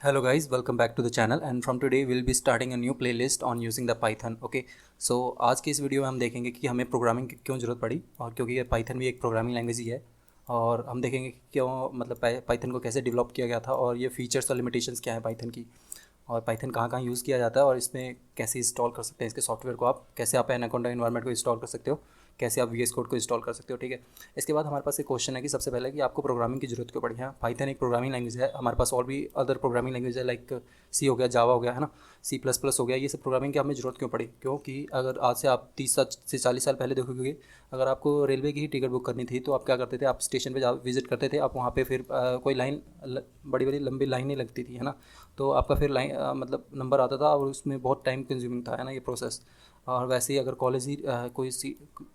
Hello guys, welcome back to the channel and from today we'll be starting a new playlist on using the Python. Okay, so आज के इस video में हम देखेंगे कि हमें प्रोग्रामिंग की क्यों ज़रूरत पड़ी और क्योंकि ये पाइथन भी एक प्रोग्रामिंग लैंग्वेज ही है। और हम देखेंगे कि क्यों मतलब पाइथन को कैसे डेवलप किया गया था और ये फीचर्स और लिमिटेशंस क्या है पाइथन की, और पाइथन कहाँ कहाँ यूज़ किया जाता है और इसमें कैसे इंस्टॉल कर सकते हैं इसके सॉफ्टवेयर को, आप कैसे आप एनाकोंडा एनवायरनमेंट को इंस्टॉल कर सकते हो, कैसे आप वीएस कोड को इंस्टॉल कर सकते हो। ठीक है, इसके बाद हमारे पास एक क्वेश्चन है कि सबसे पहले कि आपको प्रोग्रामिंग की जरूरत क्यों पड़ी है। पाइथन एक प्रोग्रामिंग लैंग्वेज है, हमारे पास और भी अदर प्रोग्रामिंग लैंग्वेज है लाइक सी हो गया, जावा हो गया, है ना, सी प्लस प्लस हो गया। ये सब प्रोग्रामिंग की हमें ज़रूरत क्यों पड़ी? क्योंकि अगर आज से आप 30 से 40 साल पहले देखोगे, अगर आपको रेलवे की ही टिकट बुक करनी थी तो आप क्या करते थे, आप स्टेशन पे जा विजिट करते थे, आप वहाँ पे फिर कोई लाइन बड़ी बड़ी लंबी लाइनें लगती थी, है ना, तो आपका फिर लाइन मतलब नंबर आता था और उसमें बहुत टाइम कंज्यूमिंग था, है ना, ये प्रोसेस। और वैसे ही अगर कॉलेज ही कोई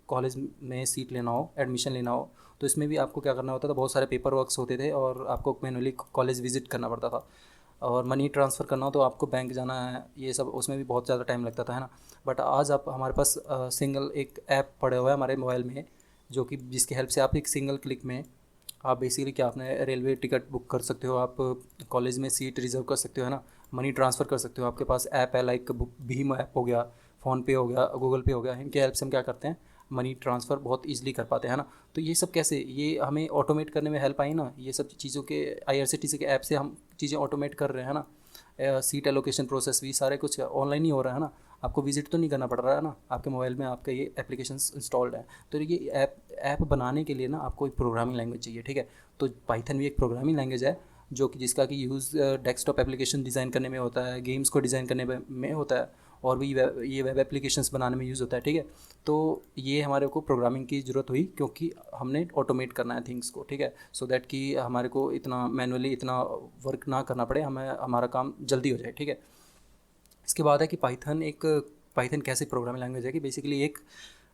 कॉलेज में सीट लेना हो, एडमिशन लेना हो, तो इसमें भी आपको क्या करना होता था, बहुत सारे पेपर वर्क्स होते थे और आपको मैनुअली कॉलेज विजिट करना पड़ता था। और मनी ट्रांसफ़र करना हो तो आपको बैंक जाना है, ये सब उसमें भी बहुत ज़्यादा टाइम लगता था, है ना। बट आज आप हमारे पास सिंगल एक ऐप पड़े हुआ है हमारे मोबाइल में, जो कि जिसकी हेल्प से आप एक सिंगल क्लिक में आप बेसिकली क्या अपने रेलवे टिकट बुक कर सकते हो, आप कॉलेज में सीट रिज़र्व कर सकते हो, है ना, मनी ट्रांसफ़र कर सकते हो। आपके पास ऐप है लाइक भीम ऐप हो गया, फ़ोनपे हो गया, गूगल पे हो गया, इनके हेल्प से हम क्या करते हैं, मनी ट्रांसफ़र बहुत ईजिली कर पाते हैं, है ना। तो ये सब कैसे, ये हमें ऑटोमेट करने में हेल्प आई ना, ये सब चीज़ों के IRCTC के ऐप से हम चीज़ें ऑटोमेट कर रहे हैं, है ना। सीट एलोकेशन प्रोसेस भी सारे कुछ ऑनलाइन ही हो रहा है ना, आपको विजिट तो नहीं करना पड़ रहा है ना, आपके मोबाइल में आपका ये एप्लीकेशंस इंस्टॉल्ड है। तो ये ऐप बनाने के लिए ना आपको एक प्रोग्रामिंग लैंग्वेज चाहिए। ठीक है, तो पाइथन भी एक प्रोग्रामिंग लैंग्वेज है जो कि जिसका कि यूज़ डेस्कटॉप एप्लीकेशन डिज़ाइन करने में होता है, गेम्स को डिज़ाइन करने में होता है, और भी ये वेब एप्लीकेशंस बनाने में यूज़ होता है। ठीक है, तो ये हमारे को प्रोग्रामिंग की ज़रूरत हुई क्योंकि हमने ऑटोमेट करना है थिंग्स को। ठीक है, सो दैट कि हमारे को इतना मैनुअली इतना वर्क ना करना पड़े, हमें हमारा काम जल्दी हो जाए। ठीक है, इसके बाद है कि पाइथन कैसे प्रोग्रामिंग लैंग्वेज है कि बेसिकली एक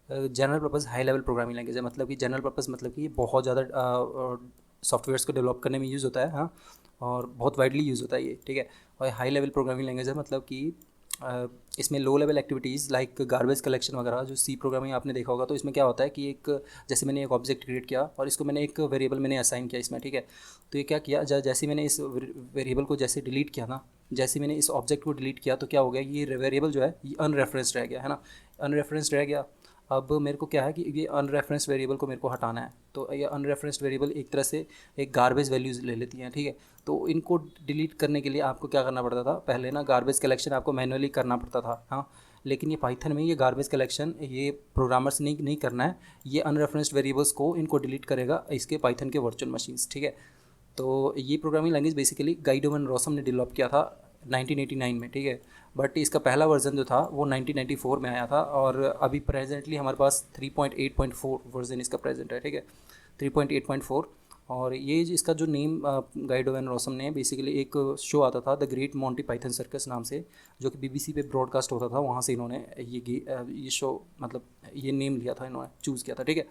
general purpose high level programming language है। मतलब कि जनरल पर्पज़ मतलब कि ये बहुत ज़्यादा सॉफ्टवेयर्स को डेवलप करने में यूज़ होता है, हाँ, और बहुत वाइडली यूज़ होता है ये। ठीक है, और हाई लेवल प्रोग्रामिंग लैंग्वेज है मतलब कि इसमें low level activities like garbage collection वगैरह, जो सी प्रोग्रामिंग आपने देखा होगा, तो इसमें क्या होता है कि एक जैसे मैंने एक ऑब्जेक्ट क्रिएट किया और इसको मैंने एक वेरिएबल मैंने असाइन किया इसमें। ठीक है, तो ये क्या किया, जैसे मैंने इस वेरिएबल को जैसे डिलीट किया ना, जैसे मैंने इस ऑब्जेक्ट को डिलीट किया तो क्या हो गया, ये वेरिएबल जो है ये अनरेफरेंस्ड रह गया, है ना, अनरेफरेंस्ड रह गया। अब मेरे को क्या है कि ये अनरेफरेंस्ड वेरिएबल को मेरे को हटाना है, तो ये अनरेफरेंस्ड वेरिएबल एक तरह से एक गार्बेज वैल्यूज़ ले लेती हैं। ठीक है, तो इनको डिलीट करने के लिए आपको क्या करना पड़ता था, पहले ना गार्बेज कलेक्शन आपको मैनुअली करना पड़ता था, हाँ, लेकिन ये पाइथन में ये गार्बेज कलेक्शन ये प्रोग्रामर्स नहीं करना है, ये अनरेफरेंस्ड वेरिएबल्स को इनको डिलीट करेगा इसके पाइथन के वर्चुअल मशीन्स। ठीक है, तो ये programming language basically Guido van Rossum ने डेवलप किया था 1989 में। ठीक है, बट इसका पहला वर्जन जो था वो 1994 में आया था और अभी प्रेजेंटली हमारे पास 3.8.4 वर्जन इसका प्रेजेंट है। ठीक है, 3.8.4। और ये इसका जो नेम गाइडो वैन रॉसम ने बेसिकली एक शो आता था the great Monty Python circus नाम से, जो कि BBC पे ब्रॉडकास्ट होता था, वहाँ से इन्होंने ये शो मतलब ये नेम लिया था, इन्होंने चूज़ किया था। ठीक है,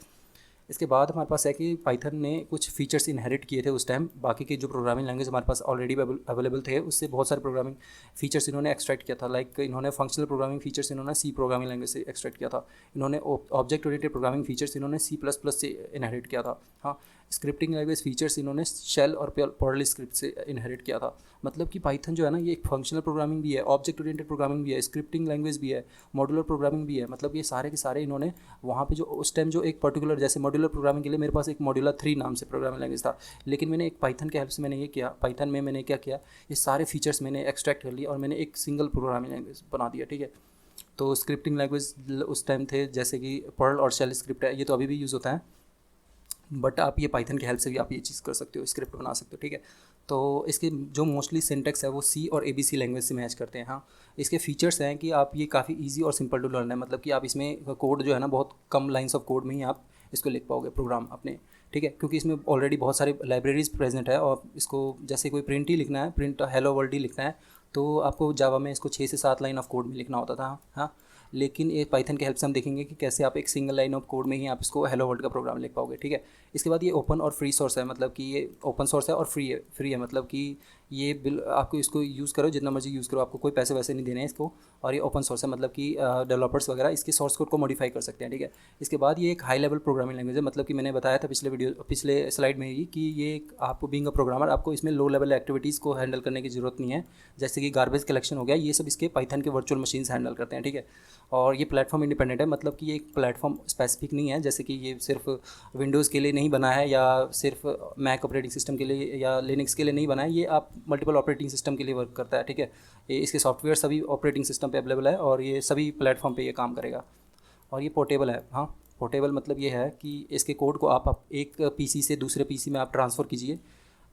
इसके बाद हमारे पास है कि पाइथन ने कुछ फीचर्स इनहेरिट किए थे उस टाइम, बाकी के जो प्रोग्रामिंग लैंग्वेज हमारे पास ऑलरेडी अवेलेबल थे उससे बहुत सारे प्रोग्रामिंग फीचर्स इन्होंने एक्सट्रैक्ट किया था। लाइक इन्होंने फंक्शनल प्रोग्रामिंग फीचर्स इन्होंने सी प्रोग्रामिंग लैंग्वेज से एक्सट्रैक्ट किया था, इन्होंने ऑब्जेक्ट ओरिएंटेड प्रोग्रामिंग फीचर्स इन्होंने C++ से इनहेरिट किया था, हाँ, स्क्रिप्टिंग लैंग्वेज फीचर्स इन्होंने शेल और पर्ल स्क्रिप्ट से इनहेरिट किया था। मतलब कि पाइथन जो है ना ये एक फंक्शनल प्रोग्रामिंग भी है, ऑब्जेक्ट ओरिएंटेड प्रोग्रामिंग भी है, स्क्रिप्टिंग लैंग्वेज भी है, मॉड्यूलर प्रोग्रामिंग भी है। मतलब ये सारे के सारे इन्होंने वहाँ पे जो उस टाइम जो एक पर्टिकुलर जैसे मॉड्यूलर प्रोग्रामिंग के लिए मेरे पास एक मॉड्यूलर 3 नाम से प्रोग्रामिंग लैंग्वेज था, लेकिन मैंने एक पाइथन के हेल्प से मैंने ये किया, पाइथन में मैंने क्या किया, ये सारे फीचर्स मैंने एक्सट्रैक्ट कर लिया और मैंने एक सिंगल प्रोग्रामिंग लैंग्वेज बना दिया। ठीक है, तो स्क्रिप्टिंग लैंग्वेज उस टाइम थे जैसे कि पर्ल और शेल स्क्रिप्ट है, ये तो अभी भी यूज़ होता है, बट आप ये पाइथन की हेल्प से भी आप ये चीज़ कर सकते हो, स्क्रिप्ट बना सकते हो। ठीक है, तो इसके जो मोस्टली सिंटेक्स है वो C और ABC लैंग्वेज से मैच करते हैं, हाँ। इसके फीचर्स हैं कि आप ये काफ़ी इजी और सिंपल टू लर्न है, मतलब कि आप इसमें कोड जो है ना बहुत कम लाइंस ऑफ कोड में ही आप इसको लिख पाओगे प्रोग्राम अपने। ठीक है, क्योंकि इसमें ऑलरेडी बहुत सारे लाइब्रेरीज प्रेजेंट है और इसको जैसे कोई प्रिंट ही लिखना है, प्रिंट हेलो वर्ल्ड ही लिखना है, तो आपको जावा में इसको 6 से 7 लाइन ऑफ कोड में लिखना होता था, हाँ। लेकिन ये पाइथन के हेल्प से हम देखेंगे कि कैसे आप एक सिंगल लाइन ऑफ कोड में ही आप इसको हेलो वर्ल्ड का प्रोग्राम लिख पाओगे। ठीक है, इसके बाद ये ओपन और फ्री सोर्स है, मतलब कि ये ओपन सोर्स है और फ्री है मतलब कि ये बिल आपको इसको यूज़ करो, जितना मर्जी यूज़ करो, आपको कोई पैसे वैसे नहीं देने हैं इसको। और ये ओपन सोर्स है, मतलब कि डेवलपर्स वगैरह इसके सोर्स कोड को मॉडिफाई कर सकते हैं, ठीक है। इसके बाद ये एक हाई लेवल प्रोग्रामिंग लैंग्वेज है, मतलब कि मैंने बताया था पिछले स्लाइड में ही कि ये एक आपको बीइंग अ प्रोग्रामर आपको इसमें लो लेवल एक्टिविटीज़ को हैंडल करने की ज़रूरत नहीं है, जैसे कि गार्बेज कलेक्शन हो गया, ये सब इसके पाइथन के वर्चुअल मशीन्स हैंडल करते हैं, ठीक है। और ये प्लेटफॉर्म इंडिपेंडेंट है, मतलब कि ये एक प्लेटफॉर्म स्पेसिफिक नहीं है, जैसे कि ये सिर्फ विंडोज़ के लिए नहीं बना है या सिर्फ मैक ऑपरेटिंग सिस्टम के लिए या लिनक्स के लिए नहीं बना है, ये आप मल्टीपल ऑपरेटिंग सिस्टम के लिए वर्क करता है, ठीक है। ये इसके सॉफ्टवेयर सभी ऑपरेटिंग सिस्टम पे अवेलेबल है और ये सभी प्लेटफॉर्म पे ये काम करेगा। और ये पोर्टेबल है। हाँ, पोर्टेबल मतलब ये है कि इसके कोड को आप एक पीसी से दूसरे पीसी में आप ट्रांसफ़र कीजिए,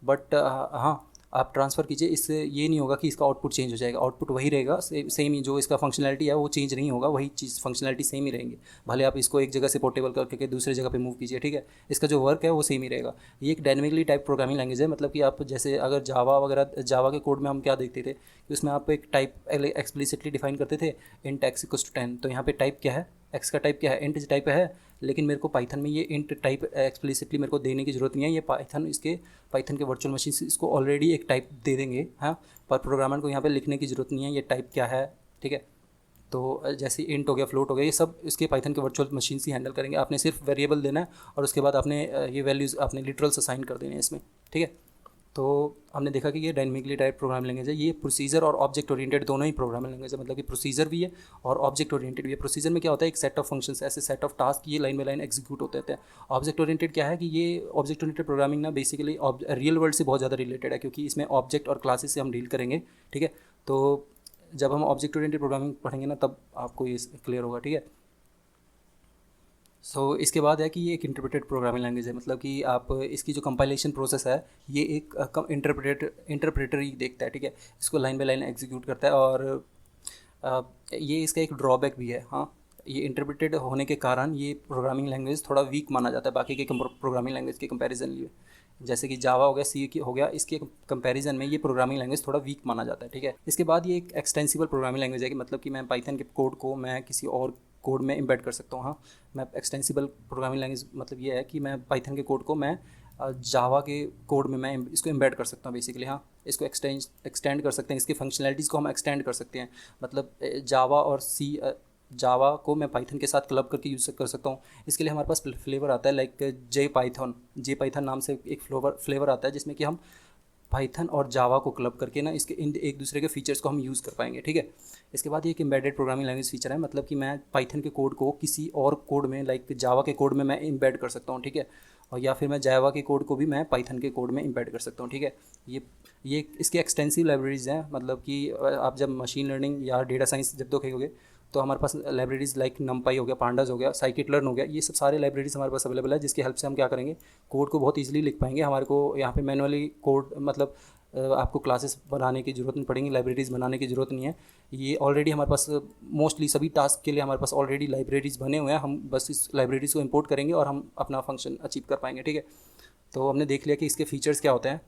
बट हाँ, आप ट्रांसफ़र कीजिए, इससे ये नहीं होगा कि इसका आउटपुट चेंज हो जाएगा, आउटपुट वही रहेगा, सेम ही जो इसका फंक्शनैलिटी है वो चेंज नहीं होगा, वही चीज़ फंक्शनैलिटी सेम ही रहेंगे, भले आप इसको एक जगह से पोर्टेबल करके दूसरे जगह पे मूव कीजिए, ठीक है। इसका जो वर्क है वो सेम ही रहेगा। ये एक डायनेमिकली टाइप प्रोग्रामिंग लैंग्वेज है, मतलब कि आप जैसे अगर जावा वगैरह, जावा के कोड में हम क्या देखते थे कि उसमें आप एक टाइप एक्सप्लिसिटली डिफाइन करते थे, इंट एक्स इक्वल्स टू 10, तो यहाँ पे टाइप क्या है, एक्स का टाइप क्या है, इंट टाइप है। लेकिन मेरे को पाइथन में ये इंट टाइप एक्सप्लिसिटली मेरे को देने की ज़रूरत नहीं है, ये पाइथन के वर्चुअल मशीन से इसको ऑलरेडी एक टाइप दे देंगे, हाँ। पर प्रोग्रामर को यहाँ पे लिखने की ज़रूरत नहीं है ये टाइप क्या है, ठीक है। तो जैसे इंट हो गया, फ्लोट हो गया, ये सब इसके पाइथन के वर्चुअल मशीन से हैंडल करेंगे। आपने सिर्फ वेरिएबल देना है और उसके बाद आपने ये वैल्यूज़ आपने लिटरल्स असाइन कर देने हैं इसमें, ठीक है। तो हमने देखा कि ये डायनेमिकली टाइप प्रोग्रामिंग लैंग्वेज है। ये प्रोसीजर और ऑब्जेक्ट ओरिएंटेड दोनों ही प्रोग्रामिंग लैंग्वेज है, मतलब कि प्रोसीजर भी है और ऑब्जेक्ट ओरिएंटेड भी है। प्रोसीजर में क्या होता है, एक सेट ऑफ फंक्शंस, ऐसे सेट ऑफ टास्क ये लाइन बाय लाइन एग्जीक्यूट होते हैं। ऑब्जेक्ट ओरिएंटेड क्या है कि ये ऑब्जेक्ट ओरिएंटेड प्रोग्रामिंग ना बेसिकली रियल वर्ल्ड से बहुत ज़्यादा रिलेटेड है, क्योंकि इसमें ऑब्जेक्ट और क्लासेस से हम डील करेंगे, ठीक है। तो जब हम ऑब्जेक्ट ओरिएंटेड प्रोग्रामिंग पढ़ेंगे ना, तब आपको ये क्लियर होगा, ठीक है। इसके बाद है कि ये एक इंटरप्रेटेड प्रोग्रामिंग लैंग्वेज है, मतलब कि आप इसकी जो कंपाइलेशन प्रोसेस है ये एक इंटरप्रेटर ही देखता है, ठीक है। इसको लाइन बाय लाइन एग्जीक्यूट करता है और ये इसका एक ड्रॉबैक भी है, हाँ। ये इंटरप्रेटेड होने के कारण ये प्रोग्रामिंग लैंग्वेज थोड़ा वीक माना जाता है बाकी के प्रोग्रामिंग लैंग्वेज के कंपैरिजन लिए। जैसे कि जावा हो गया, सी हो गया, इसके कंपैरिजन में ये प्रोग्रामिंग लैंग्वेज थोड़ा वीक माना जाता है, ठीक है। इसके बाद ये एक एक्सटेंसिबल प्रोग्रामिंग लैंग्वेज है कि मतलब कि मैं पाइथन के कोड को मैं किसी और कोड में इम्बेड कर सकता हूँ, हाँ। मैं एक्सटेंसिबल प्रोग्रामिंग लैंग्वेज मतलब ये है कि मैं पाइथन के कोड को मैं जावा के कोड में मैं इसको एम्बेड कर सकता हूँ बेसिकली, हाँ। इसको एक्सटेंड कर सकते हैं, इसकी फंक्शनैलिटीज़ को हम एक्सटेंड कर सकते हैं, मतलब जावा को मैं पाइथन के साथ क्लब करके यूज़ कर सकता हूँ। इसके लिए हमारे पास फ्लेवर आता है, लाइक जे पाइथन नाम से एक फ्लेवर आता है, जिसमें कि हम पाइथन और जावा को क्लब करके ना इसके एक दूसरे के फीचर्स को हम यूज़ कर पाएंगे, ठीक है। इसके बाद ये एक एम्बेडेड प्रोग्रामिंग लैंग्वेज फीचर है, मतलब कि मैं पाइथन के कोड को किसी और कोड में, लाइक जावा के कोड में मैं एम्बेड कर सकता हूँ, ठीक है। और या फिर मैं जावा के कोड को भी मैं पाइथन के कोड में एम्बेड कर सकता हूँ, ठीक है। ये इसकी एक्सटेंसिव लाइब्रेरीज़ हैं, मतलब कि आप जब मशीन लर्निंग या डेटा साइंस जब देखेंगे तो हमारे पास लाइब्रेरीज़ लाइक नमपाई हो गया, पांडास हो गया, साइकिट लर्न हो गया, ये सब सारे लाइब्रेरीज़ हमारे पास अवेलेबल है, जिसकी हेल्प से हम क्या करेंगे, कोड को बहुत ईजिली लिख पाएंगे। हमारे को यहाँ पे मैनुअली कोड मतलब आपको क्लासेस बनाने की ज़रूरत नहीं पड़ेगी, लाइब्रेरीज़ बनाने की ज़रूरत नहीं है। ये ऑलरेडी हमारे पास मोस्टली सभी टास्क के लिए हमारे पास ऑलरेडी लाइब्रेरीज़ बने हुए हैं, हम बस इस लाइब्रेरीज़ को इंपोर्ट करेंगे और हम अपना फंक्शन अचीव कर पाएंगे, ठीक है। तो हमने देख लिया कि इसके फीचर्स क्या होते हैं।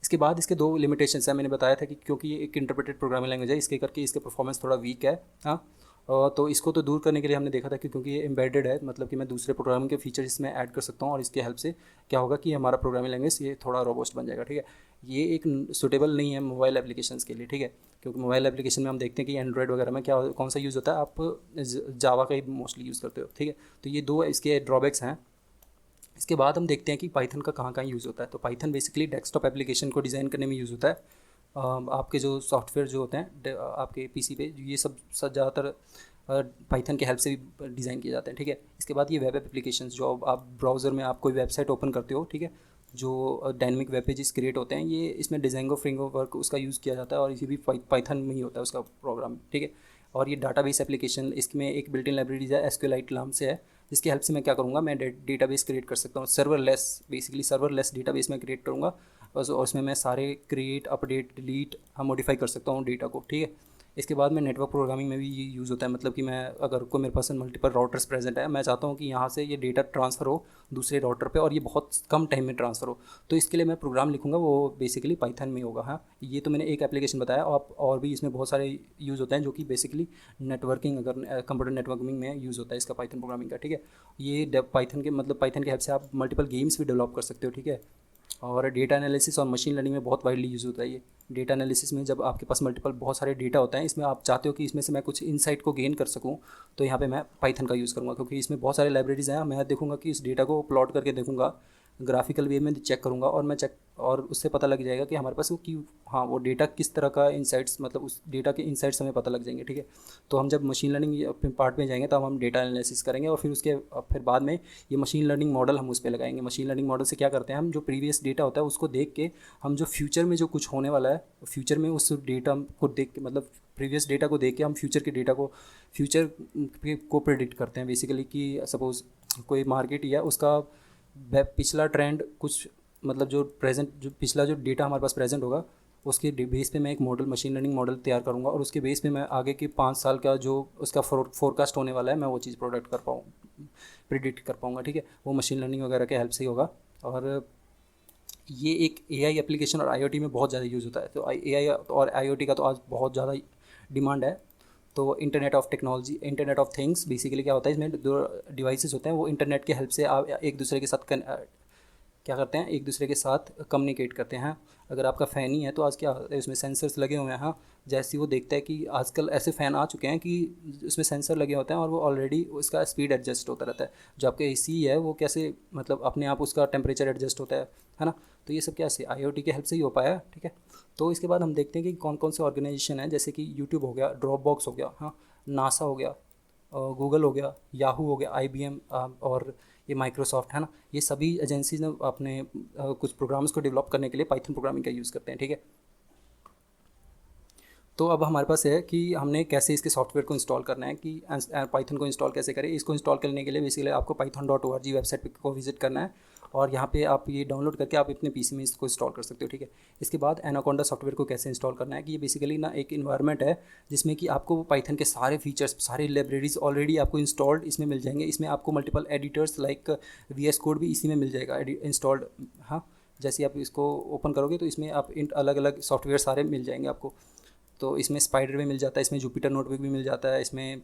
इसके बाद इसके दो लिमिटेशंस हैं, मैंने बताया था कि क्योंकि ये एक इंटरप्रेटेड प्रोग्रामिंग लैंग्वेज है, इसके करके इसके परफॉर्मेंस थोड़ा वीक है, हाँ। तो इसको तो दूर करने के लिए हमने देखा था कि क्योंकि ये एम्बेडेड है, मतलब कि मैं दूसरे प्रोग्रामिंग के फीचर इसमें ऐड कर सकता हूँ और इसके हेल्प से क्या होगा कि हमारा प्रोग्रामिंग लैंग्वेज ये थोड़ा रोबस्ट बन जाएगा, ठीक है। ये एक सूटेबल नहीं है मोबाइल एप्लीकेशंस के लिए, ठीक है, क्योंकि मोबाइल एप्लीकेशन में हम देखते हैं कि एंड्रॉयड वगैरह में कौन सा यूज़ होता है, आप जावा का ही मोस्टली यूज़ करते हो, ठीक है। तो ये दो इसके ड्रॉबैक्स हैं। इसके बाद हम देखते हैं कि पाइथन का कहाँ कहाँ यूज़ होता है। तो पाइथन बेसिकली डेस्कटॉप एप्लीकेशन को डिज़ाइन करने में यूज़ होता है। आपके जो सॉफ्टवेयर जो होते हैं आपके पीसी पे, ये सब ज़्यादातर पाइथन के हेल्प से भी डिज़ाइन किए जाते हैं, ठीक है। इसके बाद ये वेब एप्लीकेशन जो आप ब्राउज़र में आप कोई वेबसाइट ओपन करते हो, ठीक है, जो डायनेमिक वेब पेजेस क्रिएट होते हैं, ये इसमें डिजाइंगो फ्रेमवर्क उसका यूज़ किया जाता है और ये भी पाइथन में ही होता है उसका प्रोग्राम, ठीक है। और ये डाटाबेस एप्लीकेशन, इसमें एक बिल्ट इन लाइब्रेरीज है एसक्यूएलाइट नाम से है, जिसकी हेल्प से मैं क्या करूँगा, मैं डेटाबेस क्रिएट कर सकता हूँ, सर्वरलेस डेटाबेस में क्रिएट करूँगा और उसमें मैं सारे क्रिएट, अपडेट, डिलीट हम मॉडिफाई कर सकता हूँ डेटा को, ठीक है। इसके बाद में नेटवर्क प्रोग्रामिंग में भी ये यूज़ होता है, मतलब कि मैं अगर कोई मेरे पास मल्टीपल राउटर्स प्रेजेंट है, मैं चाहता हूँ कि यहाँ से ये डेटा ट्रांसफ़र हो दूसरे राउटर पे और ये बहुत कम टाइम में ट्रांसफ़र हो, तो इसके लिए मैं प्रोग्राम लिखूँगा, वो बेसिकली पाइथन में होगा, हाँ। ये तो मैंने एक एप्लीकेशन बताया, और भी इसमें बहुत सारे यूज़ होते हैं जो कि बेसिकली नेटवर्किंग, अगर कंप्यूटर नेटवर्किंग में यूज़ होता है इसका पाइथन प्रोग्रामिंग का, ठीक है। ये पाइथन के हेल्प से आप मल्टीपल गेम्स भी डेवलप कर सकते हो, ठीक है। और डेटा एनालिसिस और मशीन लर्निंग में बहुत वाइडली यूज़ होता है ये। डेटा एनालिसिस में जब आपके पास मल्टीपल बहुत सारे डेटा होता है, इसमें आप चाहते हो कि इसमें से मैं कुछ इनसाइट को गेन कर सकूं, तो यहाँ पे मैं पाइथन का यूज़ करूँगा, क्योंकि इसमें बहुत सारे लाइब्रेरीज़ हैं। मैं देखूँगा कि इस डेटा को प्लॉट करके देखूँगा, ग्राफिकल वे में चेक करूँगा, और मैं चेक और उससे पता लग जाएगा कि हमारे पास वो कि हाँ वो डेटा किस तरह का इंसाइट्स, मतलब उस डेटा के इंसाइट्स हमें पता लग जाएंगे, ठीक है। तो हम जब मशीन लर्निंग पार्ट में जाएंगे तब हम डेटा एनालिसिस करेंगे, और फिर बाद में ये मशीन लर्निंग मॉडल हम उस पर लगाएंगे। मशीन लर्निंग मॉडल से क्या करते हैं, हम जो प्रीवियस डेटा होता है उसको देख के हम जो फ्यूचर में जो कुछ होने वाला है, फ्यूचर में उस डेटा को देख के, मतलब प्रीवियस डेटा को देख के हम फ्यूचर के डेटा को प्रेडिक्ट करते हैं बेसिकली। कि सपोज़ कोई मार्केट या उसका पिछला ट्रेंड कुछ, मतलब जो पिछला जो डेटा हमारे पास प्रेजेंट होगा उसके बेस पे मैं एक मॉडल, मशीन लर्निंग मॉडल तैयार करूँगा, और उसके बेस पे मैं आगे के 5 साल का जो उसका फोरकास्ट होने वाला है, मैं वो चीज़ प्रिडिक्ट कर पाऊँगा, ठीक है। वो मशीन लर्निंग वगैरह के हेल्प से ही होगा। और ये एक एआई एप्लीकेशन और आईओटी में बहुत ज़्यादा यूज़ होता है। तो एआई और आईओटी का तो आज बहुत ज़्यादा डिमांड है। तो internet of technology, internet of things basically क्या होता है, इसमें जो डिवाइसेस होते हैं वो इंटरनेट के हेल्प से आप एक दूसरे के साथ क्या करते हैं, एक दूसरे के साथ कम्युनिकेट करते हैं। अगर आपका फ़ैन ही है तो आज क्या है, उसमें सेंसर्स लगे हुए हैं। हाँ, जैसे वो देखता है कि आजकल ऐसे फ़ैन आ चुके हैं कि उसमें सेंसर लगे होते हैं और वो ऑलरेडी उसका स्पीड एडजस्ट होता रहता है। जो आपका एसी है वो कैसे, मतलब अपने आप उसका टेम्परेचर एडजस्ट होता है ना। तो ये सब कैसे आईओटी के हेल्प से ही हो पाया, ठीक है। तो इसके बाद हम देखते हैं कि कौन कौन से ऑर्गेनाइजेशन हैं, जैसे कि यूट्यूब हो गया, ड्रॉपबॉक्स हो गया, हाँ, नासा हो गया, गूगल हो गया, याहू हो गया, आईबीएम, और ये माइक्रोसॉफ्ट है ना। ये सभी एजेंसीज ने अपने कुछ प्रोग्राम्स को डेवलप करने के लिए पाइथन प्रोग्रामिंग का यूज़ करते हैं, ठीक है। तो अब हमारे पास है कि हमने कैसे इसके सॉफ्टवेयर को इंस्टॉल करना है, कि पाइथन को इंस्टॉल कैसे करें। इसको इंस्टॉल करने के लिए बेसिकली आपको python.org वेबसाइट को विजिट करना है, और यहाँ पे आप ये डाउनलोड करके आप अपने पीसी में इसको इंस्टॉल कर सकते हो, ठीक है। इसके बाद एनाकोंडा सॉफ्टवेयर को कैसे इंस्टॉल करना है, कि ये बेसिकली ना एक इन्वायरमेंट है जिसमें कि आपको पाइथन के सारे फीचर्स, सारी लाइब्रेरीज ऑलरेडी आपको इंस्टॉल्ड इसमें मिल जाएंगे। इसमें आपको multiple editors like VS code भी इसी में मिल जाएगा इंस्टॉल्ड। हाँ, जैसे आप इसको ओपन करोगे तो इसमें आप अलग अलग सॉफ्टवेयर सारे मिल जाएंगे आपको। तो इसमें स्पाइडर भी मिल जाता है, इसमें जुपिटर नोटबुक भी मिल जाता है, इसमें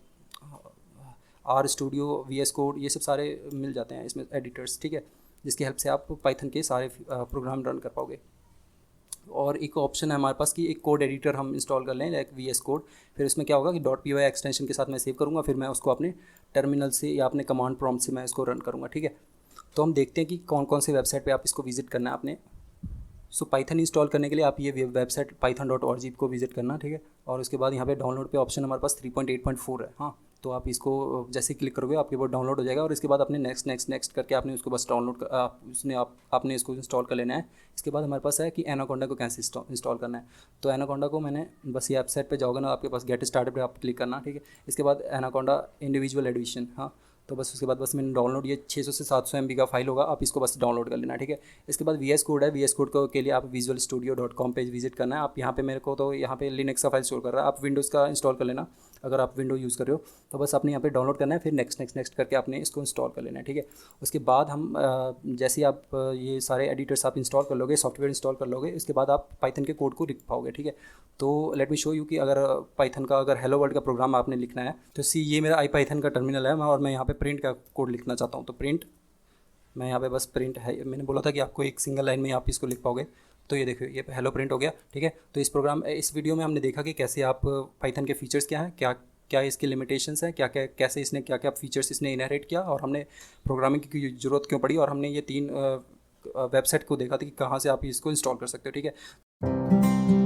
आर स्टूडियो, VS कोड, ये सब सारे मिल जाते हैं इसमें एडिटर्स, ठीक है, जिसकी हेल्प से आप पाइथन के सारे प्रोग्राम रन कर पाओगे। और एक ऑप्शन है हमारे पास कि एक कोड एडिटर हम इंस्टॉल कर लें, लाइक VS कोड। फिर उसमें क्या होगा कि .py एक्सटेंशन के साथ मैं सेव करूँगा, फिर मैं उसको अपने टर्मिनल से या अपने कमांड प्रॉम्प्ट से मैं इसको रन करूँगा, ठीक है। तो हम देखते हैं कि कौन कौन से वेबसाइट पे आप इसको विजिट करना है आपने। सो पाइथन इंस्टॉल करने के लिए आप ये वेबसाइट python.org को विजिट करना, ठीक है। और उसके बाद यहाँ पे डाउनलोड पे ऑप्शन हमारे पास 3.8.4 है, हाँ। तो आप इसको जैसे क्लिक करोगे आपके वो डाउनलोड हो जाएगा, और इसके बाद आपने नेक्स्ट नेक्स्ट नेक्स्ट करके आपने उसको बस आपने इसको इंस्टॉल कर लेना है। इसके बाद हमारे पास है कि एनाकोंडा को कैसे इंस्टॉल करना है। तो एनाकोंडा को मैंने बस ये वेबसाइट पे जाओगे ना, आपके पास गेट स्टार्टेड पे आप क्लिक करना, ठीक है। इसके बाद एनाकोंडा इंडिविजुअल एडिशन, हाँ। तो बस उसके बाद बस मैंने डाउनलोड, ये 600 से 700 MB का फाइल होगा, आप इसको बस डाउनलोड कर लेना, ठीक है। इसके बाद VS कोड है, VS कोड के लिए आप visualstudio.com पे विजिट करना है। आप यहाँ पे मेरे को तो यहाँ पे लिनक्स का फाइल स्टोर कर रहा है, आप विंडोज़ का इंस्टॉल कर लेना। अगर आप विंडो यूज़ कर रहे हो तो बस आपने यहाँ पे डाउनलोड करना है, फिर नेक्स्ट नेक्स्ट नेक्स्ट करके आपने इसको इंस्टॉल कर लेना है, ठीक है। उसके बाद हम जैसे ही आप ये सारे एडिटर्स आप इंस्टॉल कर लोगे, सॉफ्टवेयर इंस्टॉल कर लोगे, इसके बाद आप पाइथन के कोड को लिख पाओगे, ठीक है। तो लेट मी शो यू कि अगर पाइथन का अगर हेलो वर्ल्ड का प्रोग्राम आपने लिखना है, तो ये मेरा पाइथन का टर्मिनल है, और मैं यहाँ पे प्रिंट का कोड लिखना चाहता हूँ। तो प्रिंट, मैं यहाँ पे बस प्रिंट है, मैंने बोला था कि आपको एक सिंगल लाइन में आप इसको लिख पाओगे। तो ये देखिए, ये हेलो प्रिंट हो गया, ठीक है। तो इस वीडियो में हमने देखा कि कैसे आप पाइथन के फीचर्स क्या हैं, क्या क्या इसके लिमिटेशंस हैं, क्या क्या कैसे इसने क्या क्या फीचर्स इसने इनहेरिट किया, और हमने प्रोग्रामिंग की ज़रूरत क्यों पड़ी, और हमने ये 3 वेबसाइट को देखा था कि कहाँ से आप इसको इंस्टॉल कर सकते हो, ठीक है।